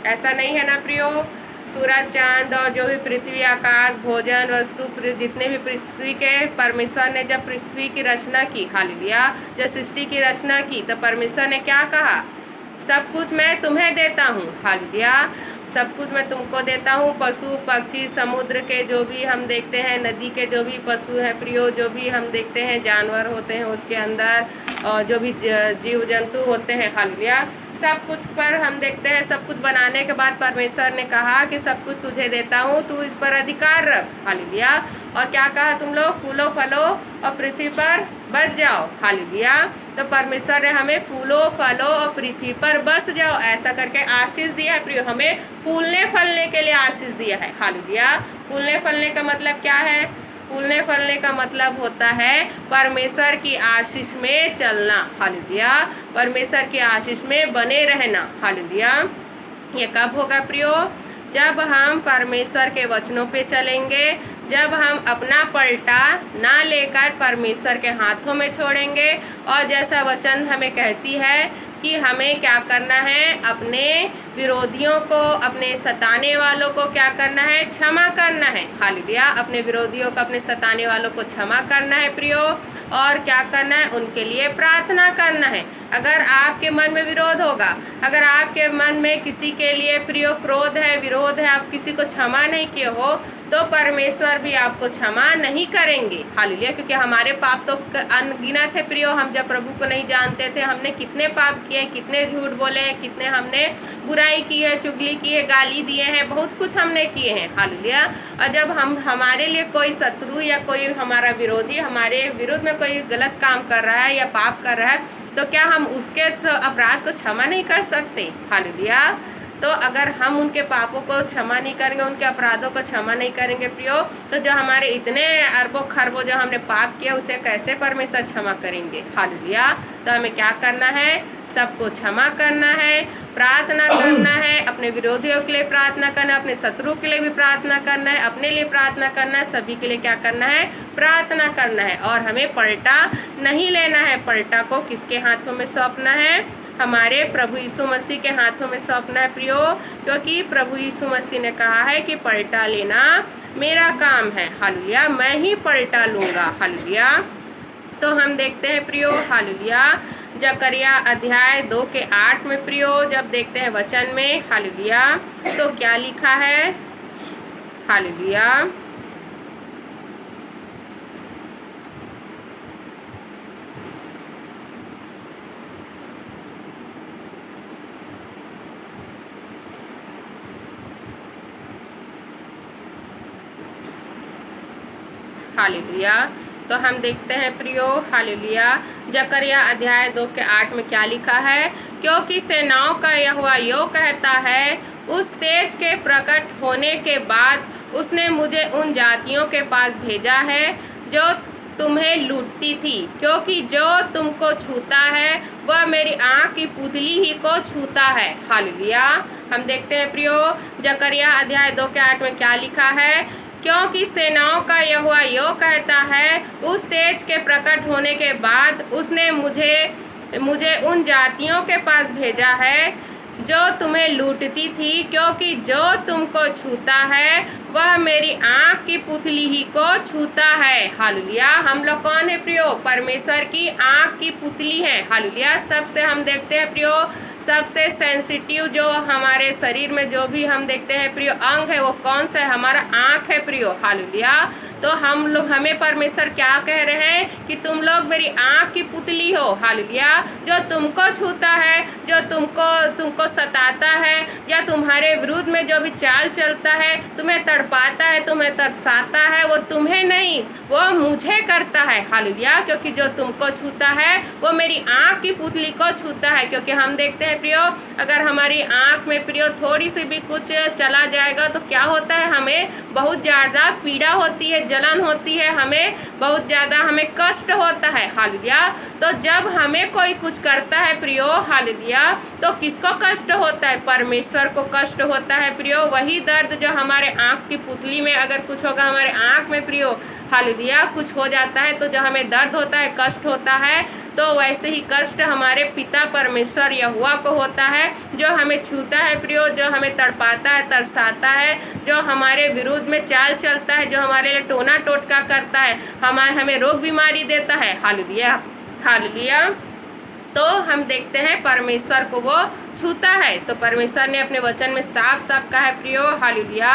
ऐसा नहीं है ना प्रियो। सूरज चांद और जो भी पृथ्वी आकाश भोजन वस्तु जितने भी पृथ्वी के परमेश्वर ने जब पृथ्वी की रचना की, हालेलुया, जब सृष्टि की रचना की तो परमेश्वर ने क्या कहा, सब कुछ मैं तुम्हें देता हूँ, हालेलुया, सब कुछ मैं तुमको देता हूँ। पशु पक्षी समुद्र के जो भी हम देखते हैं, नदी के जो भी पशु हैं प्रियो, जो भी हम देखते हैं जानवर होते हैं उसके अंदर, और जो भी जीव जंतु होते हैं, हालेलुया, सब कुछ पर हम देखते हैं। सब कुछ बनाने के बाद परमेश्वर ने कहा कि सब कुछ तुझे देता हूँ, तू इस पर अधिकार रख, हालेलुया। और क्या कहा, तुम लोग फूलो फलो और पृथ्वी पर बस जाओ, हालेलुया। तो परमेश्वर ने हमें फूलो फलो और पृथ्वी पर बस जाओ ऐसा करके आशीष दिया है प्रियो। हमें फूलने फलने के लिए आशीष दिया है, हालेलुया। फूलने फलने का मतलब क्या है, फूलने फलने का मतलब होता है परमेश्वर की आशीष में चलना, हालेलुया, परमेश्वर की आशीष में बने रहना, हालेलुया। ये कब होगा प्रियो, जब हम परमेश्वर के वचनों पे चलेंगे, जब हम अपना पलटा ना लेकर परमेश्वर के हाथों में छोड़ेंगे। और जैसा वचन हमें कहती है कि हमें क्या करना है, अपने विरोधियों को, अपने सताने वालों को क्या करना है, क्षमा करना है, हालेलुया, अपने विरोधियों को, अपने सताने वालों को क्षमा करना है प्रियो। और क्या करना है, उनके लिए प्रार्थना करना है। अगर आपके मन में विरोध होगा, अगर आपके मन में किसी के लिए प्रियो क्रोध है, विरोध है, आप किसी को क्षमा नहीं किए हो, तो परमेश्वर भी आपको क्षमा नहीं करेंगे, हालेलुया, क्योंकि हमारे पाप तो अनगिनत है प्रियो। हम जब प्रभु को नहीं जानते थे, हमने कितने पाप किए हैं, कितने झूठ बोले हैं, कितने हमने बुराई की है, चुगली की है, गाली दिए हैं, बहुत कुछ हमने किए हैं, हालेलुया। और जब हमारे लिए कोई शत्रु या कोई हमारा विरोधी हमारे विरुद्ध में कोई गलत काम कर रहा है या पाप कर रहा है, तो क्या हम उसके अपराध को क्षमा नहीं कर सकते, हालेलुया। तो अगर हम उनके पापों को क्षमा नहीं करेंगे, उनके अपराधों को क्षमा नहीं करेंगे प्रियो, तो जो हमारे इतने अरबों खरबों जो हमने पाप किया उसे कैसे परमेश्वर क्षमा करेंगे, हालेलुया। तो हमें क्या करना है, सबको क्षमा करना है, प्रार्थना करना है, अपने विरोधियों के लिए प्रार्थना करना है, अपने शत्रु के लिए भी प्रार्थना करना है, अपने लिए प्रार्थना करना है, सभी के लिए क्या करना है, प्रार्थना करना है। और हमें पलटा नहीं लेना है, पलटा को किसके हाथों में सौंपना है, हमारे प्रभु यीशु मसीह के हाथों में सौंपना है प्रियो, क्योंकि प्रभु यीशु मसीह ने कहा है कि पलटा लेना मेरा काम है, हालेलुया, मैं ही पलटा लूँगा, हालेलुया। तो हम देखते हैं प्रियो, हालेलुया, जकरिया अध्याय 2 के 8 में प्रियो जब देखते हैं वचन में, हालेलुया, तो क्या लिखा है, हालेलुया, हालेलुया। तो हम देखते हैं प्रियो, हालेलुया, जकरिया अध्याय 2 के 8 में क्या लिखा है, क्योंकि सेनाओं का यहोवा यो कहता है, उस तेज के प्रकट होने के बाद उसने मुझे उन जातियों के पास भेजा है जो तुम्हें लूटती थी, क्योंकि जो तुमको छूता है वह मेरी आँख की पुतली ही को छूता है, हालेलुया। हम देखते हैं प्रियो, जकरिया अध्याय 2 के 8 में क्या लिखा है, क्योंकि सेनाओं का यहोवा यो कहता है, उस तेज के प्रकट होने के बाद उसने मुझे उन जातियों के पास भेजा है जो तुम्हें लूटती थी, क्योंकि जो तुमको छूता है वह मेरी आँख की पुतली ही को छूता है, हालेलुया। हम लोग कौन है प्रियो, परमेश्वर की आँख की पुतली है, हालेलुया। सबसे हम देखते हैं प्रियो, सबसे सेंसिटिव जो हमारे शरीर में जो भी हम देखते हैं प्रियो अंग है, वो कौन सा है, हमारा आँख है प्रियो, हालेलुया। तो हमें परमेश्वर क्या कह रहे हैं कि तुम लोग मेरी आँख की पुतली हो, हालेलुया। जो तुमको छूता है, जो तुमको सताता है, या तुम्हारे विरुद्ध में जो भी चाल चलता है, तुम्हें तड़पाता है, तुम्हें तरसाता है, वो तुम्हें नहीं, वो मुझे करता है, हालेलुया। क्योंकि जो तुमको छूता है वो मेरी आँख की पुतली को छूता है। क्योंकि हम देखते हैं प्रियो, अगर हमारी आँख में प्रियो थोड़ी सी भी कुछ चला जाएगा तो क्या होता है, हमें बहुत ज़्यादा पीड़ा होती है, जलन होती है, हमें बहुत ज़्यादा हमें कष्ट होता है, हालेलुया। तो जब हमें कोई कुछ करता है प्रियो, हालेलुया, तो किसको कष्ट होता है, परमेश्वर को कष्ट होता है प्रियो। वही दर्द जो हमारे आँख की पुतली में अगर कुछ होगा, हमारे आँख में प्रियो हालेलुया। कुछ हो जाता है तो जो हमें दर्द होता है, कष्ट होता है, तो वैसे ही कष्ट हमारे पिता परमेश्वर यहोवा को होता है, जो हमें छूता है प्रियो, जो हमें तड़पाता है, तरसाता है, जो हमारे विरुद्ध में चाल चलता है, जो हमारे लिए टोना टोटका करता है, हमें रोग बीमारी देता है। Hallelujah, hallelujah. तो हम देखते हैं परमेश्वर को वो छूता है। तो परमेश्वर ने अपने वचन में साफ साफ कहा है प्रियो, हालेलुया,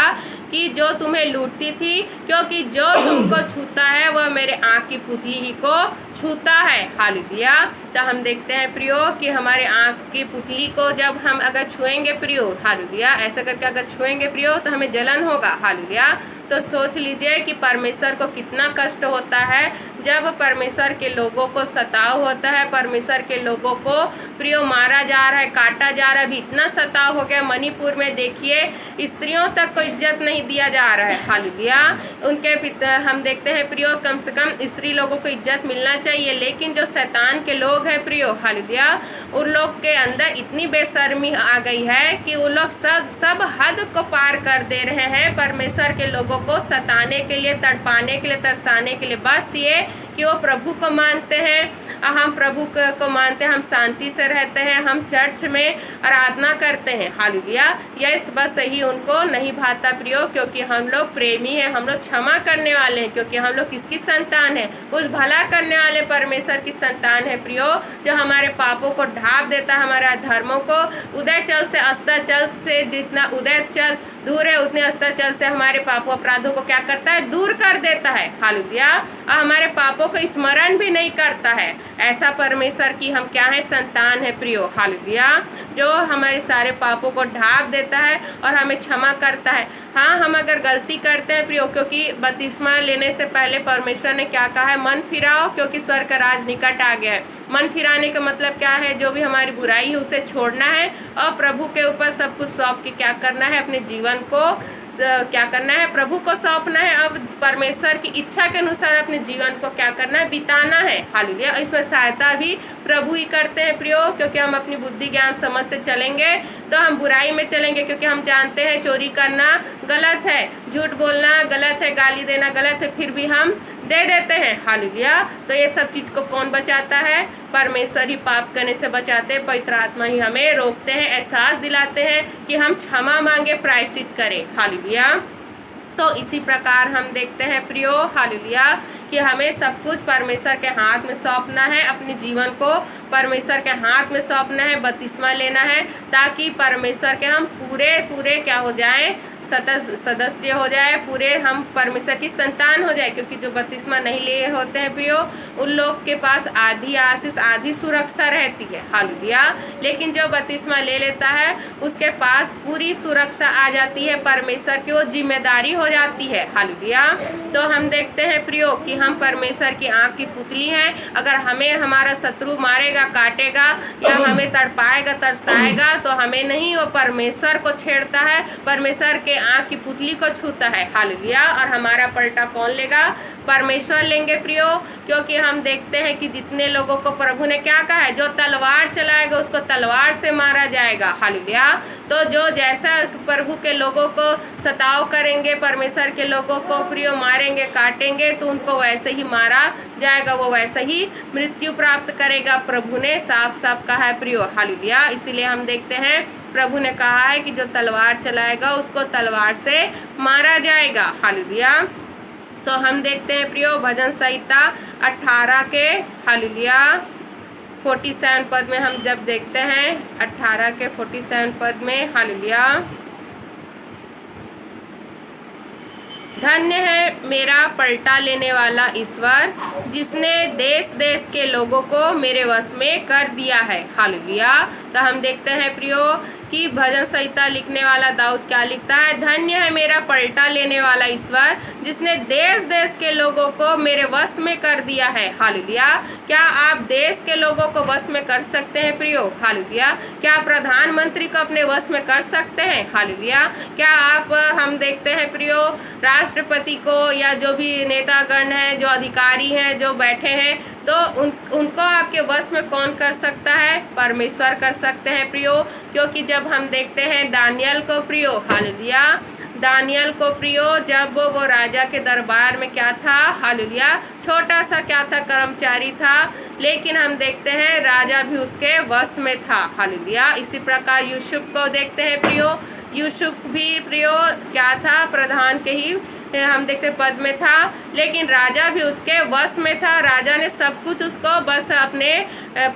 कि जो तुम्हें लूटती थी, क्योंकि जो तुमको छूता है वह मेरे आँख की पुतली ही को छूता है। हालेलुया। तो हम देखते हैं प्रियो कि हमारे आँख की पुतली को जब हम अगर छुएंगे प्रियो, हालेलुया, ऐसा करके अगर छुएंगे प्रियो तो हमें जलन होगा। हालेलुया। तो सोच लीजिए कि परमेश्वर को कितना कष्ट होता है जब परमेश्वर के लोगों को सताव होता है, परमेश्वर के लोगों को प्रियो मारा जा रहा है, काटा जा रहा है। अभी इतना सताव हो गया मणिपुर में, देखिए स्त्रियों तक को इज्जत नहीं दिया जा रहा है। हालेलुया। उनके पिता हम देखते हैं प्रियो, कम से कम स्त्री लोगों को इज्जत मिलना चाहिए, लेकिन जो शैतान के लोग हैं प्रियो, हालेलुया, उन लोग के अंदर इतनी बेशर्मी आ गई है कि वो लोग सब हद को पार कर दे रहे हैं परमेश्वर के लोगों को सताने के लिए, तड़पाने के लिए, तरसाने के लिए। बस ये कि वो प्रभु को मानते हैं, हम प्रभु को मानते हैं, हम शांति से रहते हैं, हम चर्च में आराधना करते हैं। हालेलुया। यस, बस यही उनको नहीं भाता प्रियो, क्योंकि हम लोग प्रेमी हैं, हम लोग क्षमा करने वाले हैं, क्योंकि हम लोग किसकी संतान है? कुछ भला करने वाले परमेश्वर की संतान है प्रियो, जो हमारे पापों को ढाँप देता है, हमारे धर्मों को उदयचल से अस्ताचल से, जितना उदयचल दूर है उतने अस्ताचल से हमारे पापों अपराधों को क्या करता है? दूर कर देता है। हालेलुया। और हमारे पापों को स्मरण भी नहीं करता है। ऐसा परमेश्वर की हम क्या है? संतान है प्रियो। हालेलुया। जो हमारे सारे पापों को ढाँप देता है और हमें क्षमा करता है। हाँ, हम अगर गलती करते हैं प्रियो, क्योंकि बपतिस्मा लेने से पहले परमेश्वर ने क्या कहा है? मन फिराओ, क्योंकि स्वर्ग का राज निकट आ गया है। मन फिराने का मतलब क्या है? जो भी हमारी बुराई है उसे छोड़ना है और प्रभु के ऊपर सब कुछ सौंप के क्या करना है? अपने जीवन को क्या करना है? प्रभु को सौंपना है। अब परमेश्वर की इच्छा के अनुसार अपने जीवन को क्या करना है? बिताना है। हालेलुया। इसमें सहायता भी प्रभु ही करते हैं प्रियो, क्योंकि हम अपनी बुद्धि ज्ञान समझ से चलेंगे तो हम बुराई में चलेंगे, क्योंकि हम जानते हैं चोरी करना गलत है, झूठ बोलना गलत है, गाली देना गलत है, फिर भी हम दे देते हैं। हालेलुया। तो ये सब चीज़ को कौन बचाता है? परमेश्वर ही पाप करने से बचाते हैं। पवित्र आत्मा ही हमें रोकते हैं, एहसास दिलाते हैं कि हम क्षमा मांगे, प्रायश्चित करें। हालेलुया। तो इसी प्रकार हम देखते हैं प्रियो, हालेलुया, कि हमें सब कुछ परमेश्वर के हाथ में सौंपना है, अपने जीवन को परमेश्वर के हाथ में सौंपना है, बपतिस्मा लेना है, ताकि परमेश्वर के हम पूरे क्या हो जाएं? सदस्य हो जाए, पूरे हम परमेश्वर की संतान हो जाए। क्योंकि जो बपतिस्मा नहीं लिए होते हैं प्रियो, उन लोग के पास आधी आशीष, आधी सुरक्षा रहती है। हालेलुया। लेकिन जो बपतिस्मा ले लेता है उसके पास पूरी सुरक्षा आ जाती है, परमेश्वर की वो जिम्मेदारी हो जाती है। हालेलुया। तो हम देखते हैं प्रियो कि हम परमेश्वर की आँख की पुतली हैं। अगर हमें हमारा शत्रु मारेगा, काटेगा या हमें तड़पाएगा, तरसाएगा, तो हमें नहीं, वो परमेश्वर को छेड़ता है, परमेश्वर के आँख की पुतली को छूता है। हालेलुया। और हमारा पलटा कौन लेगा? परमेश्वर लेंगे प्रियो, क्योंकि हम देखते हैं कि जितने लोगों को प्रभु ने क्या कहा है? जो तलवार चलाएगा उसको तलवार से मारा जाएगा। हालेलुया। तो जो जैसा प्रभु के लोगों को सताव करेंगे, परमेश्वर के लोगों को प्रियो मारेंगे, काटेंगे, तो उनको वैसे ही मारा जाएगा, वो वैसे ही मृत्यु प्राप्त करेगा। प्रभु ने साफ साफ कहा है प्रियो। हालेलुया। इसीलिए हम देखते हैं प्रभु ने कहा है कि जो तलवार चलाएगा उसको तलवार से मारा जाएगा। हालेलुया। तो हम देखते हैं प्रियो भजन संहिता 18 के हालेलुया 47 पद में हम जब देखते हैं 18 के 47 पद में, हालेलुया, धन्य है मेरा पलटा लेने वाला ईश्वर, जिसने देश देश के लोगों को मेरे वश में कर दिया है। हालेलुया। तो हम देखते हैं प्रियो कि भजन संहिता लिखने वाला दाऊद क्या लिखता है? धन्य है मेरा पलटा लेने वाला ईश्वर, जिसने देश देश के लोगों को मेरे वश में कर दिया है। हालेलुया। क्या आप देश के लोगों को वश में कर सकते हैं प्रियो? हालेलुया। क्या प्रधानमंत्री को अपने वश में कर सकते हैं? हालेलुया। क्या आप हम देखते हैं प्रियो राष्ट्रपति को या जो भी नेतागण हैं, जो अधिकारी हैं, जो बैठे हैं, तो उनको आपके वश में कौन कर सकता है? परमेश्वर कर सकते हैं प्रियो। क्योंकि जब हम देखते हैं दानियल को प्रियो, हालेलुया, दानियल को प्रियो जब वो राजा के दरबार में क्या था, हालेलुया, छोटा सा क्या था, कर्मचारी था, लेकिन हम देखते हैं राजा भी उसके वश में था, हालेलुया। इसी प्रकार यूसुफ को देखते हैं प्रियो, यूसुफ भी प्रियो क्या था, प्रधान के ही हम देखते पद में था, लेकिन राजा भी उसके वश में था। राजा ने सब कुछ उसको बस अपने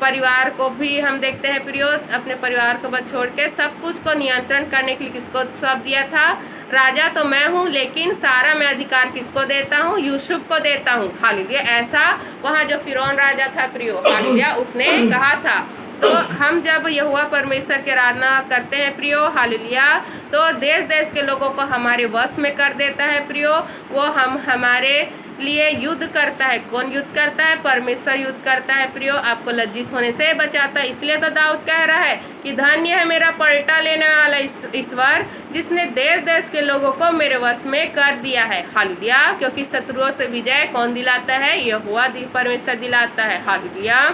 परिवार को भी हम देखते हैं प्रियो, अपने परिवार को बस छोड़ के सब कुछ को नियंत्रण करने के लिए किसको सब दिया था, राजा तो मैं हूँ, लेकिन सारा मैं अधिकार किसको देता हूँ, यूसुफ को देता हूँ, हालेलुया। ऐसा वहाँ जो फिरौन राजा था प्रियो, हालेलुया, उसने कहा था। तो हम जब यहोवा परमेश्वर की आराधना करते हैं प्रियो, हालेलुया, तो देश देश के लोगों को हमारे वश में कर देता है प्रियो। वो हमारे लिए युद्ध करता है। कौन युद्ध करता है? परमेश्वर युद्ध करता है प्रियो, आपको लज्जित होने से बचाता है। इसलिए तो दाऊद कह रहा है कि धन्य है मेरा पलटा लेने वाला ईश्वर, जिसने देश देश के लोगों को मेरे वश में कर दिया है, हालेलुया। क्योंकि शत्रुओं से विजय कौन दिलाता है? यहोवा परमेश्वर दिलाता है, हालेलुया।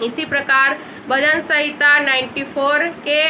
इसी प्रकार भजन संहिता 94 के,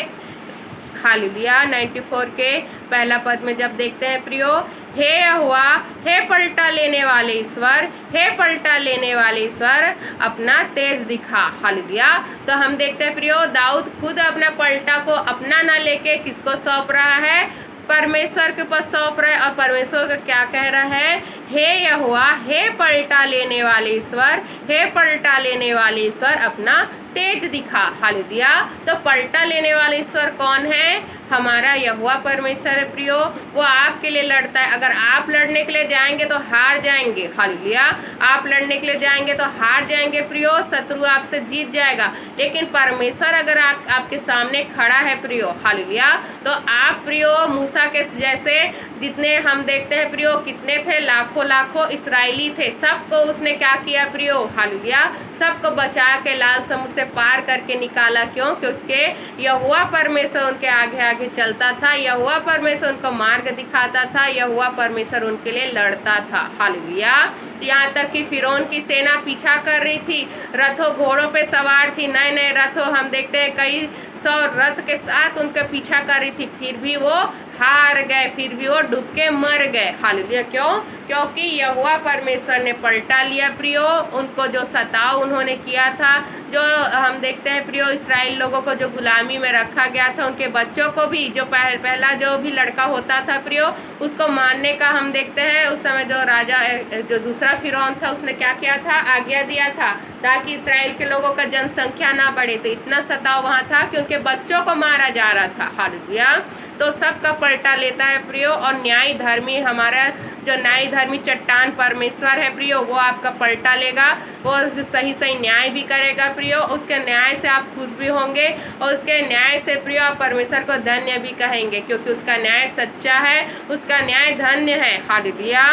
हालेलुया, 94 के पहला पद में जब देखते हैं प्रियो, हे यहोवा, हे पलटा लेने वाले ईश्वर, हे पलटा लेने वाले ईश्वर, अपना तेज दिखा, हालेलुया। तो हम देखते हैं प्रियो, दाऊद खुद अपना पलटा को अपना ना लेके किसको सौंप रहा है? परमेश्वर के पास सौंप रहा है। और परमेश्वर का क्या कह रहा है? हे यहोवा, हे पलटा लेने वाले ईश्वर, हे पलटा लेने वाले ईश्वर, अपना तेज दिखा, हालेलुया। तो पलटा लेने वाले ईश्वर कौन है? हमारा यहोवा परमेश्वर प्रियो, वो आपके लिए लड़ता है। अगर आप लड़ने के लिए जाएंगे तो हार जाएंगे, हालेलुया। आप लड़ने के लिए जाएंगे तो हार जाएंगे प्रियो, शत्रु आपसे जीत जाएगा। लेकिन परमेश्वर अगर आपके सामने खड़ा है प्रियो, हालेलुया, तो आप प्रियो मूसा के जैसे, जितने हम देखते हैं प्रियो कितने थे, लाखों लाखों इस्राएली थे, सबको उसने क्या किया प्रियो, हालेलुया, सबको बचा के लाल समुद्र से पार करके निकाला। क्यों? क्योंकि यहोवा परमेश्वर उनके आगे आगे चलता था, यहोवा परमेश्वर उनको मार्ग दिखाता था, यहोवा परमेश्वर उनके लिए लड़ता था, हालेलुया। यहाँ तक कि फिरौन की सेना पीछा कर रही थी, रथों घोड़ों पे सवार थी, नए नए रथों, हम देखते हैं कई 100 रथ के साथ उनके पीछा कर रही थी, फिर भी वो हार गए, फिर भी वो डूब के मर गए, हालेलुया। क्यों? क्योंकि यहोवा परमेश्वर ने पलटा लिया प्रियो, उनको जो सताव उन्होंने किया था, जो हम देखते हैं प्रियो इस्राएल लोगों को जो गुलामी में रखा गया था, उनके बच्चों को भी, जो पहला जो भी लड़का होता था प्रियो, उसको मारने का हम देखते हैं उस समय जो राजा, जो दूसरा फिरौन था, उसने क्या किया था? आज्ञा दिया था ताकि इस्राएल के लोगों का जनसंख्या ना बढ़े। तो इतना सताव वहाँ था कि उनके बच्चों को मारा जा रहा था, हालेलुया। तो सबका पलटा लेता है प्रियो, और न्याय धर्मी, हमारा जो न्याय धर्मी चट्टान परमेश्वर है प्रियो, वो आपका पलटा लेगा, वो सही सही न्याय भी करेगा प्रियो। उसके न्याय से आप खुश भी होंगे, और उसके न्याय से प्रियो आप परमेश्वर को धन्य भी कहेंगे, क्योंकि उसका न्याय सच्चा है, उसका न्याय धन्य है, हालेलुया।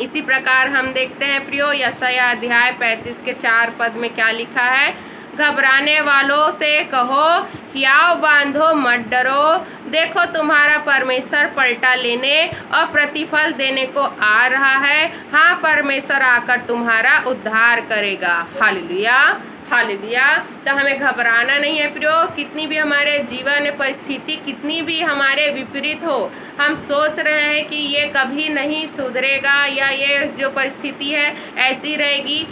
इसी प्रकार हम देखते हैं प्रियो यशायाह अध्याय 35 के 4 पद में क्या लिखा है? घबराने वालों से कहो, हियाव बांधो, मत डरो, देखो तुम्हारा परमेश्वर पलटा लेने और प्रतिफल देने को आ रहा है। हाँ, परमेश्वर आकर तुम्हारा उद्धार करेगा, हालेलुया, हालेलुया। तो हमें घबराना नहीं है प्रियो, कितनी भी हमारे जीवन परिस्थिति कितनी भी हमारे विपरीत हो, हम सोच रहे हैं कि ये कभी नहीं सुधरेगा, या ये जो परिस्थिति है ऐसी रहेगी,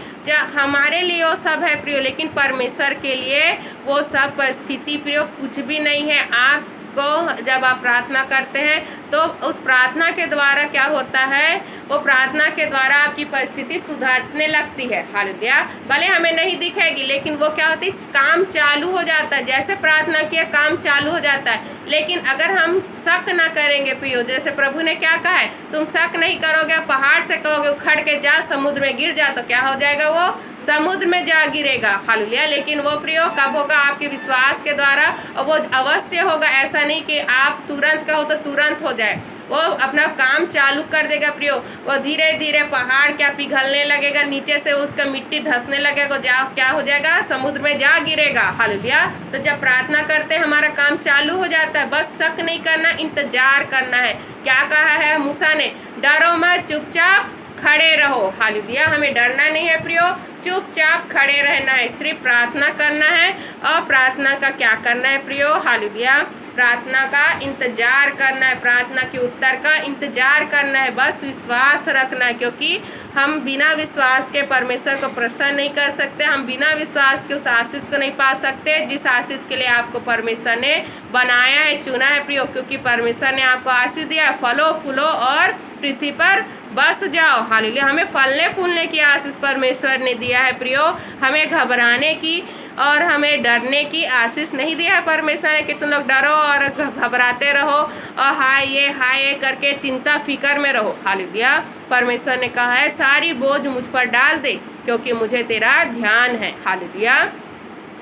हमारे लिए वो सब है प्रियो, लेकिन परमेश्वर के लिए वो सब परिस्थिति प्रियो कुछ भी नहीं है। आपको जब आप प्रार्थना करते हैं तो उस प्रार्थना के द्वारा क्या होता है? वो प्रार्थना के द्वारा आपकी परिस्थिति सुधरने लगती है, हालेलुया। भले हमें नहीं दिखेगी, लेकिन वो क्या होती है? काम चालू हो जाता है। जैसे प्रार्थना किया, काम चालू हो जाता है। लेकिन अगर हम शक ना करेंगे प्रियो, जैसे प्रभु ने क्या कहा है, तुम शक नहीं करोगे, पहाड़ से कहोगे उखड़ के जा, समुद्र में गिर जा, तो क्या हो जाएगा? वो समुद्र में जा गिरेगा, हालेलुया। लेकिन वो प्रियो कब होगा? आपके विश्वास के द्वारा, और वो अवश्य होगा। ऐसा नहीं कि आप तुरंत कहो तो तुरंत हो जाए, वो अपना काम चालू कर देगा प्रियो। वो धीरे धीरे पहाड़ क्या पिघलने लगेगा, नीचे से उसका मिट्टी धंसने लगेगा, क्या हो जाएगा? समुद्र में जा गिरेगा, हालेलुया। तो जब प्रार्थना करते हैं हमारा काम चालू हो जाता है, बस शक नहीं करना, इंतजार करना है। क्या कहा है मूसा ने? डरो मत, चुपचाप खड़े रहो, हालेलुया। हमें डरना नहीं है प्रियो, चुपचाप खड़े रहना है, सिर्फ प्रार्थना करना है। और प्रार्थना का क्या करना है प्रियो? हालेलुया, प्रार्थना का इंतजार करना है, प्रार्थना के उत्तर का इंतजार करना है, बस विश्वास रखना है, क्योंकि हम बिना विश्वास के परमेश्वर को प्रसन्न नहीं कर सकते, हम बिना विश्वास के उस आशीष को नहीं पा सकते जिस आशीष के लिए आपको परमेश्वर ने बनाया है, चुना है प्रियो। क्योंकि परमेश्वर ने आपको आशीष दिया है, फलो फूलो और पृथ्वी पर बस जाओ। हालेलुया। हमें फलने फूलने की आशीष परमेश्वर ने दिया है प्रियो, हमें घबराने की और हमें डरने की आशीष नहीं दिया है परमेश्वर ने कि तुम लोग डरो और घबराते रहो और हाय ये करके चिंता फिकर में रहो। हालेलुया। परमेश्वर ने कहा है सारी बोझ मुझ पर डाल दे क्योंकि मुझे तेरा ध्यान है। हालेलुया।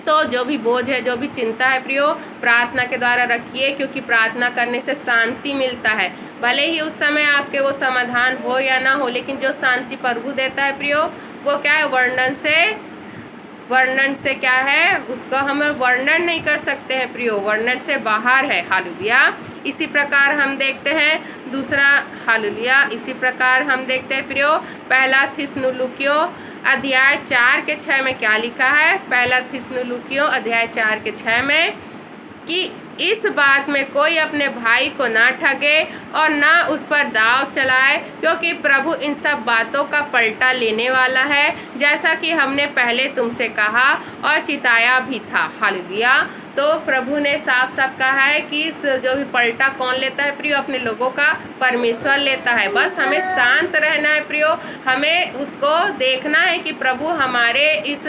तो जो भी बोझ है, जो भी चिंता है प्रियो, प्रार्थना के द्वारा रखिए, क्योंकि प्रार्थना करने से शांति मिलता है। भले ही उस समय आपके वो समाधान हो या ना हो, लेकिन जो शांति प्रभु देता है प्रियो, वो क्या है, वर्णन से क्या है, उसको हम वर्णन नहीं कर सकते हैं प्रियो, वर्णन से बाहर है। हालेलुया। इसी प्रकार हम देखते हैं दूसरा, हालेलुया, इसी प्रकार हम देखते हैं प्रियो पहला थिस्सलुनीकियों अध्याय 4:6 में क्या लिखा है। पहला थिस्सलुनीकियों अध्याय 4:6 में कि इस बात में कोई अपने भाई को ना ठगे और ना उस पर दाव चलाए, क्योंकि प्रभु इन सब बातों का पलटा लेने वाला है, जैसा कि हमने पहले तुमसे कहा और चिताया भी था। हालेलुया। तो प्रभु ने साफ साफ कहा है कि इस जो भी पलटा कौन लेता है प्रियो, अपने लोगों का परमेश्वर लेता है। बस हमें शांत रहना है प्रियो, हमें उसको देखना है कि प्रभु हमारे इस,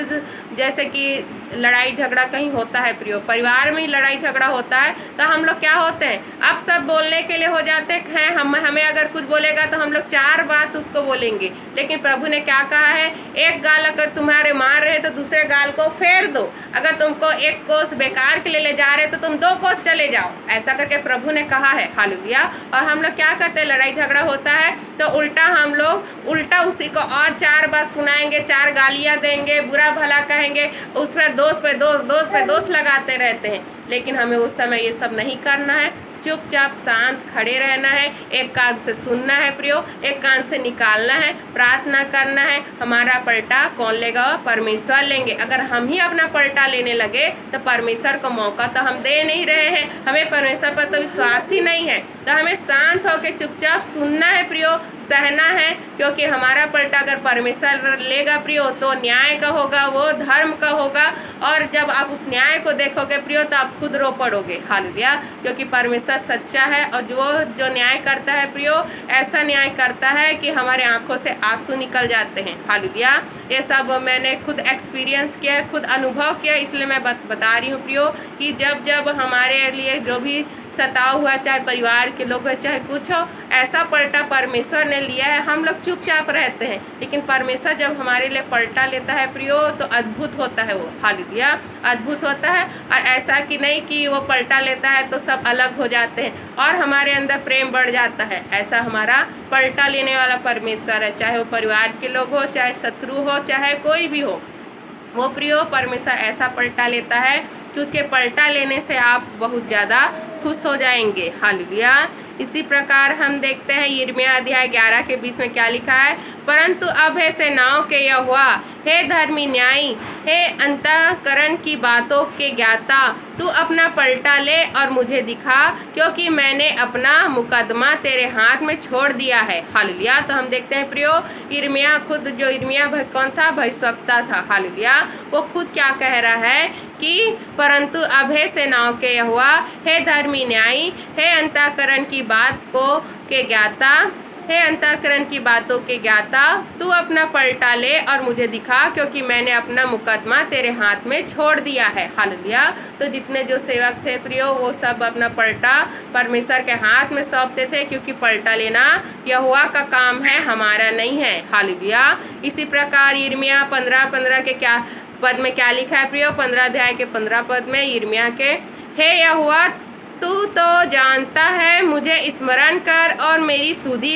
जैसे कि लड़ाई झगड़ा कहीं होता है प्रियो, परिवार में ही लड़ाई झगड़ा होता है, तो हम लोग क्या होते हैं, अब सब बोलने के लिए हो जाते हैं। हमें अगर कुछ बोलेगा तो हम लोग 4 बात उसको बोलेंगे, लेकिन प्रभु ने क्या कहा है, एक गाल अगर तुम्हारे मार रहे तो दूसरे गाल को फेर दो, अगर तुमको 1 कोस बेकार के लिए ले जा रहे तो तुम 2 कोस चले जाओ, ऐसा करके प्रभु ने कहा है। हालेलुया। और हम लोग क्या करते हैं, लड़ाई झगड़ा होता है तो हम लोग उल्टा उसी को और 4 बात सुनाएंगे, 4 गालियाँ देंगे, बुरा भला कहेंगे, उस पर दोष पे दोष लगाते रहते हैं। लेकिन हमें उस समय ये सब नहीं करना है, चुपचाप शांत खड़े रहना है, एक कान से सुनना है प्रियो, एक कान से निकालना है, प्रार्थना करना है। हमारा पलटा कौन लेगा, परमेश्वर लेंगे। अगर हम ही अपना पलटा लेने लगे तो परमेश्वर को मौका तो हम दे नहीं रहे हैं, हमें परमेश्वर पर तो विश्वास ही नहीं है। तो हमें शांत होकर चुपचाप सुनना है प्रियो, सहना है, क्योंकि हमारा पलटा अगर परमेश्वर लेगा प्रियो तो न्याय का होगा, वो धर्म का होगा, और जब आप उस न्याय को देखोगे प्रियो तो आप खुद रो पड़ोगे। हालेलुया। क्योंकि परमेश्वर सच्चा है और जो न्याय करता है प्रियो, ऐसा न्याय करता है कि हमारे आंखों से आंसू निकल जाते हैं। हालेलुया। ये सब मैंने खुद एक्सपीरियंस किया है, खुद अनुभव किया, इसलिए मैं बता रही हूँ प्रियो कि जब हमारे लिए जो भी सताव हुआ, चाहे परिवार के लोग हो चाहे कुछ हो, ऐसा पलटा परमेश्वर ने लिया है, हम लोग चुपचाप रहते हैं, लेकिन परमेश्वर जब हमारे लिए पलटा लेता है प्रियो तो अद्भुत होता है वो। हालेलुया। अद्भुत होता है, और ऐसा कि नहीं कि वो पलटा लेता है तो सब अलग हो जाते हैं और हमारे अंदर प्रेम बढ़ जाता है। ऐसा हमारा पलटा लेने वाला परमेश्वर है, चाहे वो परिवार के लोग हो, चाहे शत्रु हो, चाहे कोई भी हो, वो प्रियो परमेश्वर ऐसा पलटा लेता है कि उसके पलटा लेने से आप बहुत ज़्यादा खुश हो जाएंगे। हालेलुया। इसी प्रकार हम देखते हैं यिर्मयाह अध्याय 11:20 में क्या लिखा है, परंतु अब है सेनाओं के यहोवा, हे धर्मी न्यायी, हे अंतःकरण की बातों के ज्ञाता, तू अपना पलटा ले और मुझे दिखा, क्योंकि मैंने अपना मुकदमा तेरे हाथ में छोड़ दिया है। हालेलुया। तो हम देखते हैं प्रियो, यिर्मयाह खुद, जो यिर्मयाह कौन था, भविष्यवक्ता था। हालेलुया। वो खुद क्या कह रहा है कि परंतु अब है सेनाओं के यहोवा, हे धर्मी न्यायी, हे अंतःकरण की बात के ज्ञाता, हे अंतःकरण की बातों के ज्ञाता, तू अपना पलटा ले और मुझे दिखा, क्योंकि मैंने अपना मुकदमा तेरे हाथ में छोड़ दिया है। हालेलुया। तो जितने जो सेवक थे प्रियो, वो सब अपना पलटा परमेश्वर के हाथ में सौंपते थे, क्योंकि पलटा लेना यहोवा का काम है, हमारा नहीं है। हालेलुया। इसी प्रकार यिर्मयाह 15:15 के क्या पद में क्या लिखा है प्रियो, 15 अध्याय के 15 पद में यिर्मयाह के, हे यहोवा, तू तो जानता है, मुझे स्मरण कर और मेरी सुधि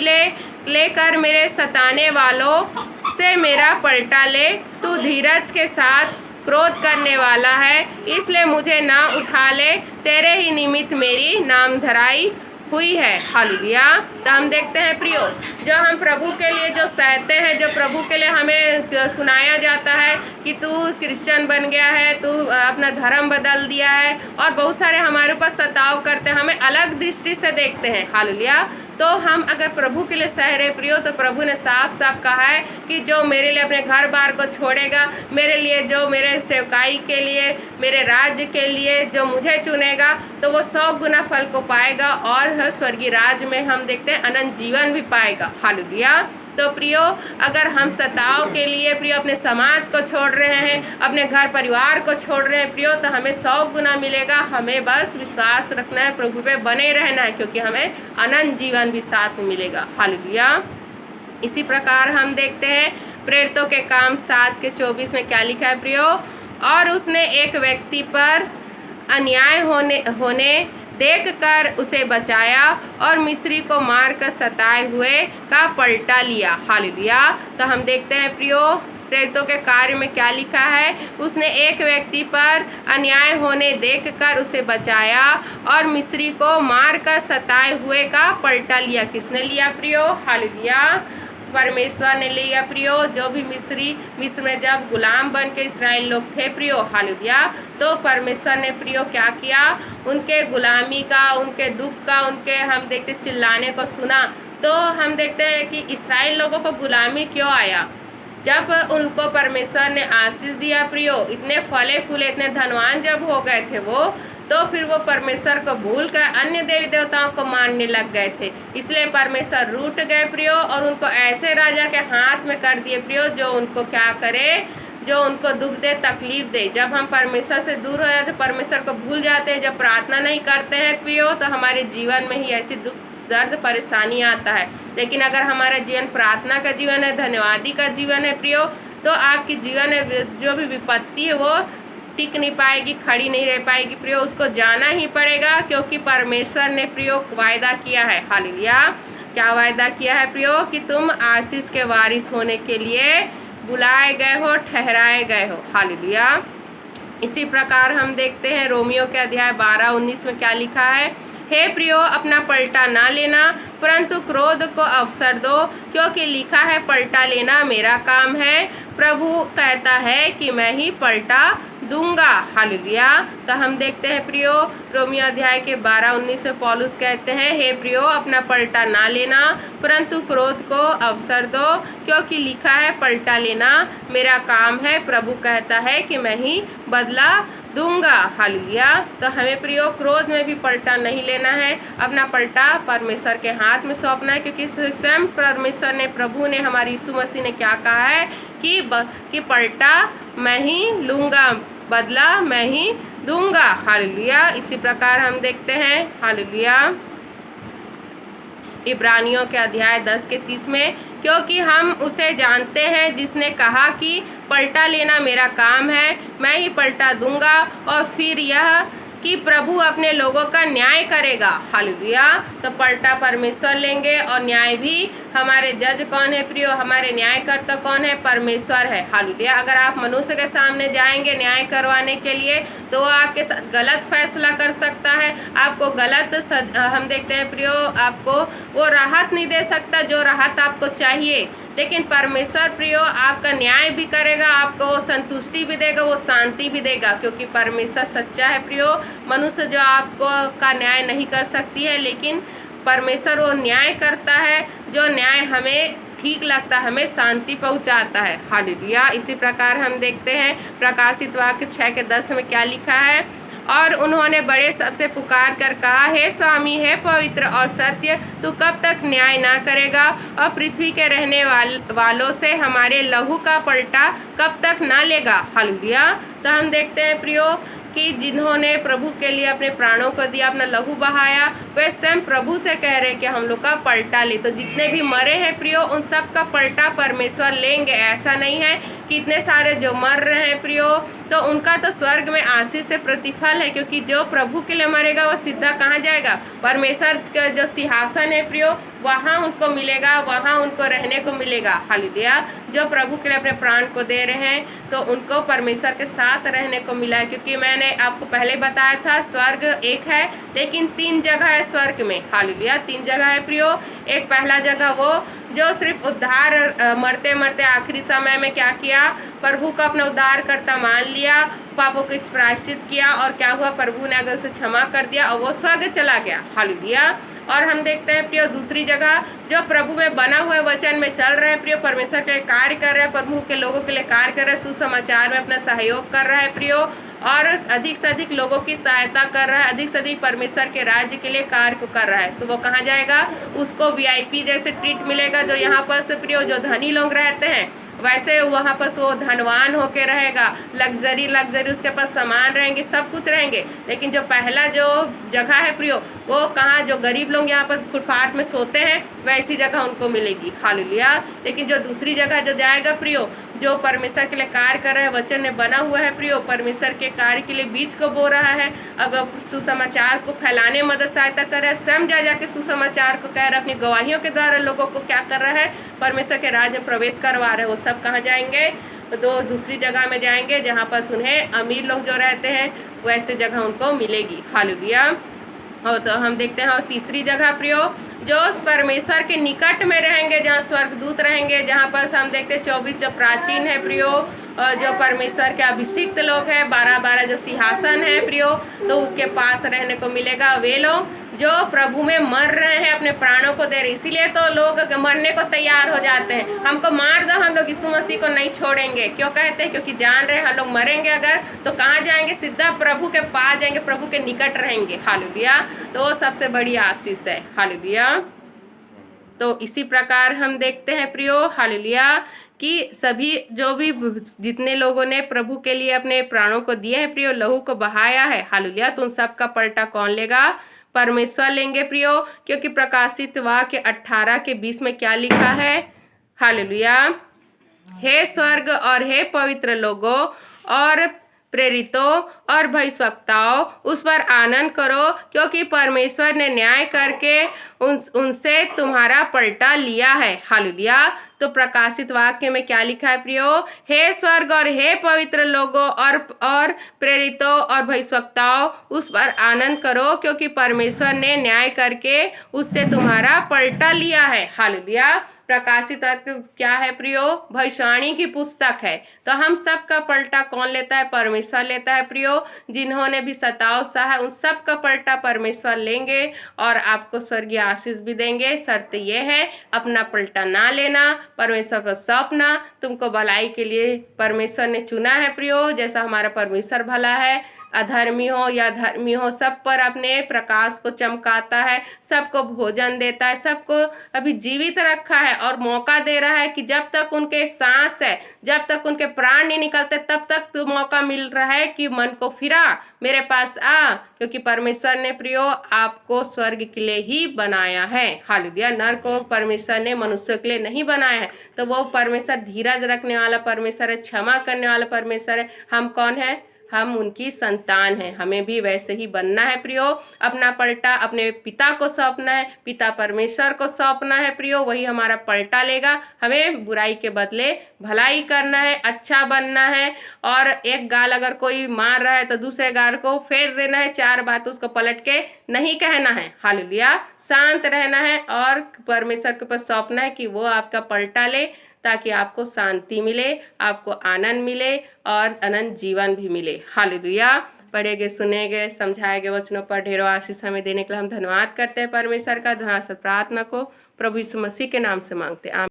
लेकर मेरे सताने वालों से मेरा पलटा ले। तू धीरज के साथ क्रोध करने वाला है, इसलिए मुझे ना उठा ले, तेरे ही निमित्त मेरी नामधराई हुई है। हालेलुया। तो हम देखते हैं प्रियो, जो हम प्रभु के लिए जो सहते हैं, जो प्रभु के लिए हमें सुनाया जाता है कि तू क्रिश्चियन बन गया है, तू अपना धर्म बदल दिया है, और बहुत सारे हमारे ऊपर सताव करते हैं, हमें अलग दृष्टि से देखते हैं। हालेलुया। तो हम अगर प्रभु के लिए सह रहे प्रियो, तो प्रभु ने साफ साफ कहा है कि जो मेरे लिए अपने घर बार को छोड़ेगा, मेरे लिए, जो मेरे सेवकाई के लिए, मेरे राज्य के लिए जो मुझे चुनेगा, तो वो 100 गुना फल को पाएगा और स्वर्गीय राज्य में हम देखते हैं अनंत जीवन भी पाएगा। हालेलुया। तो प्रियो, अगर हम सताव के लिए प्रियो अपने समाज को छोड़ रहे हैं, अपने घर परिवार को छोड़ रहे हैं प्रियो, तो हमें 100 गुना मिलेगा। हमें बस विश्वास रखना है, प्रभु पे बने रहना है, क्योंकि हमें अनंत जीवन भी साथ में मिलेगा। हालेलुया। इसी प्रकार हम देखते हैं प्रेरितों के काम 7:24 में क्या लिखा है प्रियो, और उसने एक व्यक्ति पर अन्याय होने देखकर उसे बचाया और मिस्री को मारकर सताए हुए का पलटा लिया। हालेलुया। तो हम देखते हैं प्रियो, प्रेरितों के कार्य में क्या लिखा है, उसने एक व्यक्ति पर अन्याय होने देखकर उसे बचाया और मिस्री को मारकर सताए हुए का पलटा लिया। किसने लिया प्रियो? हालेलुया। परमेश्वर ने लिया प्रियो। जो भी मिस्र में जब गुलाम बन के इसराइल लोग थे प्रियो, हालेलुया, तो परमेश्वर ने प्रियो क्या किया, उनके गुलामी का, उनके दुख का, उनके हम देखते चिल्लाने को सुना। तो हम देखते हैं कि इसराइल लोगों को गुलामी क्यों आया, जब उनको परमेश्वर ने आशीष दिया प्रियो, इतने फले फूले, इतने धनवान जब हो गए थे वो, तो फिर वो परमेश्वर को भूल कर अन्य देवी देवताओं को मानने लग गए थे। इसलिए परमेश्वर रूठ गए प्रियो, और उनको ऐसे राजा के हाथ में कर दिए प्रियो, जो उनको क्या करे, जो उनको दुख दे, तकलीफ दे। जब हम परमेश्वर से दूर हो जाते, परमेश्वर को भूल जाते हैं, जब प्रार्थना नहीं करते हैं प्रियो, तो हमारे जीवन में ही ऐसी दुख, दर्द, परेशानी आता है। लेकिन अगर हमारा जीवन प्रार्थना का जीवन है, धन्यवादी का जीवन है प्रियो, तो आपकी जीवन में जो भी विपत्ति है वो टिक नहीं पाएगी, खड़ी नहीं रह पाएगी प्रियो, उसको जाना ही पड़ेगा, क्योंकि परमेश्वर ने प्रियो वायदा किया है। हालेलुया। क्या वायदा किया है प्रियो? कि तुम आशीष के वारिस होने के लिए बुलाए गए हो, ठहराए गए हो। हालेलुया। इसी प्रकार हम देखते हैं रोमियो के अध्याय 12:19 में क्या लिखा है, हे प्रियो, अपना पलटा ना लेना, परंतु क्रोध को अवसर दो, क्योंकि लिखा है, पलटा लेना मेरा काम है, प्रभु कहता है कि मैं ही पलटा दूंगा। हालेलुया। तो हम देखते हैं प्रियो, रोमियो अध्याय के 12:19 में पौलुस कहते हैं, हे प्रियो, अपना पलटा ना लेना, परंतु क्रोध को अवसर दो, क्योंकि लिखा है, पलटा लेना मेरा काम है, प्रभु कहता है कि मैं ही बदला दूंगा। हालेलुया। तो हमें प्रियो क्रोध में भी पलटा नहीं लेना है, अपना पलटा परमेश्वर के हाथ में सौंपना है, क्योंकि स्वयं परमेश्वर ने, प्रभु ने, हमारे यीशु मसीह ने क्या कहा है कि पलटा मैं ही लूँगा, बदला मैं ही दूंगा। हालेलुया। इसी प्रकार हम देखते हैं, हालेलुया, इब्रानियों के अध्याय 10:30 में, क्योंकि हम उसे जानते हैं जिसने कहा कि पलटा लेना मेरा काम है, मैं ही पलटा दूंगा, और फिर यह कि प्रभु अपने लोगों का न्याय करेगा। हालेलुया। तो पलटा परमेश्वर लेंगे, और न्याय भी, हमारे जज कौन है प्रियो? हमारे न्यायकर्ता कौन है? परमेश्वर है। हालेलुया। अगर आप मनुष्य के सामने जाएंगे न्याय करवाने के लिए, तो वो आपके साथ गलत फैसला कर सकता है, आपको गलत हम देखते हैं प्रियो, आपको वो राहत नहीं दे सकता जो राहत आपको चाहिए। लेकिन परमेश्वर प्रियो आपका न्याय भी करेगा, आपको वो संतुष्टि भी देगा, वो शांति भी देगा, क्योंकि परमेश्वर सच्चा है प्रियो। मनुष्य जो आपको का न्याय नहीं कर सकती है, लेकिन परमेश्वर वो न्याय करता है, जो न्याय हमें ठीक लगता है, हमें शांति पहुंचाता है। हालेलुया। इसी प्रकार हम देखते हैं प्रकाशित वाक्य 6:10 में क्या लिखा है, और उन्होंने बड़े सबसे पुकार कर कहा, हे स्वामी, हे पवित्र और सत्य, तू कब तक न्याय ना करेगा, और पृथ्वी के रहने वालों से हमारे लहू का पलटा कब तक ना लेगा। हालेलुया। तो हम देखते हैं प्रियो कि जिन्होंने प्रभु के लिए अपने प्राणों को दिया, अपना लहू बहाया, वे स्वयं प्रभु से कह रहे हैं कि हम लोग का पलटा ले। तो जितने भी मरे हैं प्रियो, उन सब का पलटा परमेश्वर लेंगे। ऐसा नहीं है कितने सारे जो मर रहे हैं प्रियो, तो उनका तो स्वर्ग में आशीष से प्रतिफल है, क्योंकि जो प्रभु के लिए मरेगा वो सीधा कहाँ जाएगा, परमेश्वर का जो सिंहासन है प्रियो वहाँ उनको मिलेगा, वहाँ उनको रहने को मिलेगा। हालेलुया। जो प्रभु के लिए अपने प्राण को दे रहे हैं तो उनको परमेश्वर के साथ रहने को मिला है, क्योंकि मैंने आपको पहले बताया था स्वर्ग एक है लेकिन 3 जगह है स्वर्ग में। हालेलुया। 3 जगह है प्रियो। एक पहला जगह वो जो सिर्फ उद्धार मरते मरते आखिरी समय में क्या किया, प्रभु को अपना उद्धारकर्ता मान लिया, पापों को प्रायश्चित किया और क्या हुआ, प्रभु ने अगर उसे क्षमा कर दिया और वो स्वर्ग चला गया। हालेलुया। और हम देखते हैं प्रियो दूसरी जगह जो प्रभु में बना हुआ वचन में चल रहे हैं प्रियो, परमेश्वर के लिए कार्य कर रहे हैं, प्रभु के लोगों के लिए कार्य कर रहे हैं, सुसमाचार में अपना सहयोग कर रहा है प्रियो, और अधिक से अधिक लोगों की सहायता कर रहा है, अधिक से अधिक परमेश्वर के राज्य के लिए कार्य को कर रहा है, तो वो कहाँ जाएगा, उसको VIP जैसे ट्रीट मिलेगा। जो यहाँ पर से प्रियो जो धनी लोग रहते हैं वैसे वहाँ पर वो धनवान होके रहेगा, लग्जरी उसके पास सामान रहेंगे, सब कुछ रहेंगे। लेकिन जो पहला जो जगह है प्रियो वो कहाँ, जो गरीब लोग यहाँ पर फुटपाथ में सोते हैं वैसी जगह उनको मिलेगी। हालेलुया। लेकिन जो दूसरी जगह जो जाएगा प्रियो, जो परमेश्वर के लिए कार्य कर रहा है, वचन में बना हुआ है प्रियो, परमेश्वर के कार्य के लिए बीज को बो रहा है, अब सुसमाचार को फैलाने में मदद सहायता कर रहा है, स्वयं जा जाके सुसमाचार को कह रहा है, अपनी गवाहियों के द्वारा लोगों को क्या कर रहा है, परमेश्वर के राज्य में प्रवेश करवा रहे हैं। वो सब कहाँ जाएंगे, तो दूसरी जगह में जाएंगे जहाँ पर उन्हें अमीर लोग जो रहते हैं वैसे जगह उनको मिलेगी। हालेलुया। और तो हम देखते हैं और तीसरी जगह प्रियो जो परमेश्वर के निकट में रहेंगे, जहाँ स्वर्गदूत रहेंगे, जहाँ पर हम देखते हैं 24 जो प्राचीन है प्रियो, जो परमेश्वर के अभिषिक्त लोग हैं, 12 जो सिंहासन है प्रियो, तो उसके पास रहने को मिलेगा। वे लोग जो प्रभु में मर रहे हैं, अपने प्राणों को दे रहे, इसीलिए तो लोग मरने को तैयार हो जाते हैं, हमको मार दो, हम लोग यीशु मसीह को नहीं छोड़ेंगे। क्यों कहते हैं, क्योंकि जान रहे हैं हम लोग मरेंगे अगर तो कहाँ जाएंगे, सीधा प्रभु के पास जाएंगे, प्रभु के निकट रहेंगे। हालेलुया। तो वो सबसे बड़ी आशीष है। हालेलुया। तो इसी प्रकार हम देखते हैं प्रियो, हालेलुया, कि सभी जो भी जितने लोगों ने प्रभु के लिए अपने प्राणों को दिए हैं प्रियो, लहू को बहाया है, हालेलुया, तो उन सब का पलटा कौन लेगा, परमेश्वर लेंगे प्रियो। क्योंकि प्रकाशित वाक्य 18:20 में क्या लिखा है, हालेलुया, हे स्वर्ग और हे पवित्र लोगों और प्रेरितों और भविष्यवक्ताओं उस पर आनंद करो, क्योंकि परमेश्वर ने न्याय करके उनसे तुम्हारा पलटा लिया है। हालेलुया। तो प्रकाशित वाक्य में क्या लिखा है प्रियो, हे स्वर्ग और हे पवित्र लोगों और प्रेरितों और भविष्यवक्ताओं उस पर आनंद करो, क्योंकि परमेश्वर ने न्याय करके उससे तुम्हारा पलटा लिया है। हालेलुया। प्रकाशित वाक्य क्या है प्रियो, भविष्यवाणी की पुस्तक है। तो हम सब का पलटा कौन लेता है, परमेश्वर लेता है प्रियो। जिन्होंने भी सताव सहा उन सब का पलटा परमेश्वर लेंगे और आपको स्वर्गीय आशीष भी देंगे। शर्त ये है, अपना पलटा ना लेना, परमेश्वर पर सौंपना। तुमको भलाई के लिए परमेश्वर ने चुना है प्रियो, जैसा हमारा परमेश्वर भला है, अधर्मी हो या धर्मी हो सब पर अपने प्रकाश को चमकाता है, सबको भोजन देता है, सबको अभी जीवित रखा है और मौका दे रहा है कि जब तक उनके सांस है, जब तक उनके प्राण नहीं निकलते, तब तक तो मौका मिल रहा है कि मन को फिरा, मेरे पास आ, क्योंकि परमेश्वर ने प्रियो आपको स्वर्ग के लिए ही बनाया है। हालेलुया। नर को परमेश्वर ने मनुष्य के लिए नहीं बनाया है। तो वो परमेश्वर धीरज रखने वाला परमेश्वर है, क्षमा करने वाला परमेश्वर है। हम कौन है, हम उनकी संतान हैं, हमें भी वैसे ही बनना है प्रियो। अपना पलटा अपने पिता को सौंपना है, पिता परमेश्वर को सौंपना है प्रियो, वही हमारा पलटा लेगा। हमें बुराई के बदले भलाई करना है, अच्छा बनना है, और एक गाल अगर कोई मार रहा है तो दूसरे गाल को फेर देना है, 4 बात उसको पलट के नहीं कहना है। हालेलुया। शांत रहना है और परमेश्वर के पास सौंपना है कि वो आपका पलटा ले, ताकि आपको शांति मिले, आपको आनंद मिले और अनंत जीवन भी मिले। हालेलुया। पढ़े गए, सुने गए, समझाए गए वचनों पर ढेरों आशीष हमें देने के लिए हम धन्यवाद करते हैं परमेश्वर का। धन्यवाद प्रार्थना को प्रभु यीशु मसीह के नाम से मांगते हैं।